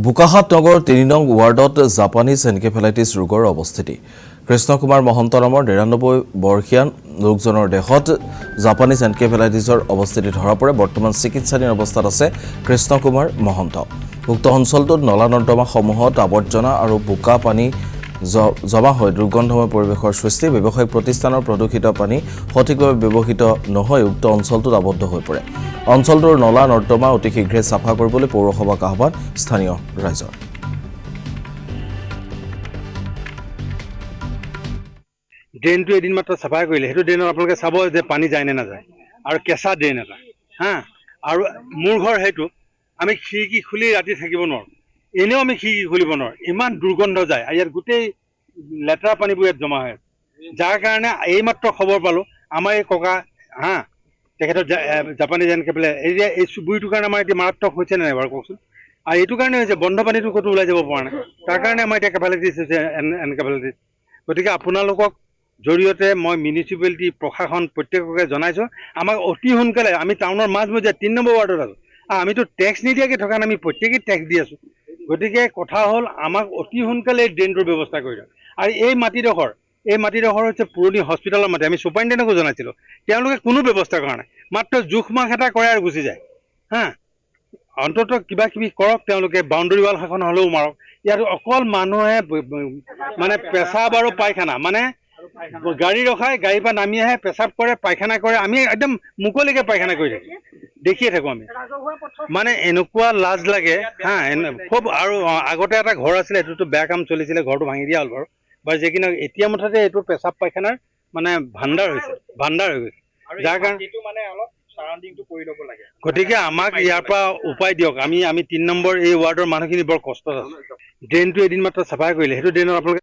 বোকাখাত নগৰ ৩ নং ৱাৰ্ডত Japanese encephalitis ৰোগৰ অৱস্থিতি। কৃষ্ণ কুমাৰ মহন্ত নামৰ ৯৯ বৰ্ষীয়া লোকজনৰ দেহত জাপানীজ এনকেফেলাইটিছৰ অৱস্থিতি ধৰা পৰে। বৰ্তমান চিকিৎসাধীন অৱস্থাত আছে কৃষ্ণ কুমাৰ মহন্ত। উক্ত অঞ্চলটোত নলা নৰ্দমাসমূহত আৱৰ্জনা আৰু বোকা পানী জমা হৈ দুৰ্গন্ধময় পৰিৱেশৰ সৃষ্টি। ব্যৱসায়িক প্ৰতিষ্ঠানৰ প্ৰদূষিত পানী সঠিকভাৱে ব্যৱহৃত নহয় উক্ত অঞ্চলটোত আবদ্ধ হৈ পৰে। অঞ্চলটোৰ নলা নৰ্দমা অতি শীঘ্ৰে চাফা কৰিবলৈ পৌৰসভাক আহ্বান স্থানীয় ৰাইজৰ। ড্ৰেইনটো এদিন মাত্ৰ চাফা কৰিলে সেইটো ড্ৰেইনত আপোনালোকে চাব যে পানী যায় নে নাযায়, আৰু কেঁচা ড্ৰেইন এটা আৰু মোৰ ঘৰ সেইটো আমি খিৰিকী খুলি ৰাতি থাকিব নোৱাৰোঁ, এনেও আমি খিৰিকী খুলিব নোৱাৰোঁ, ইমান দুৰ্গন্ধ যায়। ইয়াত গোটেই লেতেৰা পানীবোৰ ইয়াত জমা হয়, যাৰ কাৰণে এইমাত্ৰ খবৰ পালোঁ আমাৰ এই ককা তেখেতৰ জাপানীজ এনকেফেলাইটিছ এই চুবুৰীটোৰ কাৰণে আমাৰ এতিয়া মাৰাত্মক হৈছে নে নাই বাৰু কওকচোন। আৰু এইটো কাৰণে হৈছে বন্ধ পানীটো ক'তো ওলাই যাব পৰা নাই, তাৰ কাৰণে আমাৰ এতিয়া কেফেলাইটিছ হৈছে এনকেফেলাইটিছ। গতিকে আপোনালোকক জৰিয়তে মই মিউনিচিপালিটি প্ৰশাসন প্ৰত্যেককে জনাইছোঁ, আমাক অতি সোনকালে, আমি টাউনৰ মাজমজিয়াত ৩ নম্বৰ ৱাৰ্ডত আছোঁ, আমিতো টেক্স নিদিয়াকৈ থকা নাই, আমি প্ৰত্যেকেই টেক্স দি আছোঁ। গতিকে কথা হ'ল আমাক অতি সোনকালে এই ড্ৰেইনটোৰ ব্যৱস্থা কৰি দিয়ক। আৰু এই মাটিডোখৰ হৈছে পুৰণি হস্পিটেলৰ মাটি। আমি ছুপাৰিণ্টেণ্ডেণ্টকো জনাইছিলোঁ, তেওঁলোকে কোনো ব্যৱস্থা কৰা নাই, মাত্ৰ জোখ মাখ এটা কৰে আৰু গুচি যায়। অন্ততঃ কিবা কিবি কৰক, তেওঁলোকে বাউণ্ডেৰী ৱাল এখন হ'লেও মাৰক। ইয়াত অকল মানুহে মানে পেচাব আৰু পায়খানা, মানে গাড়ী ৰখাই গাড়ীৰ পৰা নামি আহে, পেচাব কৰে, পায়খানা কৰে, আমি একদম মুকলিকে পায়খানা কৰি থাকোঁ, দেখিয়ে থাকোঁ আমি। মানে এনেকুৱা লাজ লাগে খুব। আৰু আগতে এটা ঘৰ আছিলে, সেইটোতো বেয়া কাম চলিছিলে, ঘৰটো ভাঙি দিয়া হ'ল বাৰু যি কি নহওক, এতিয়া মুঠতে এইটো পেচাব পায়খানাৰ মানে ভাণ্ডাৰ হৈ গৈছে, যাৰ কাৰণে গতিকে আমাক ইয়াৰ পৰা উপায় দিয়ক। আমি ৩ নম্বৰ এই ৱাৰ্ডৰ মানুহখিনি বৰ কষ্টত আছোঁ। ড্ৰেইনটো এদিন মাত্ৰ চাফা কৰিলে সেইটো ড্ৰেইনত আপোনালোকে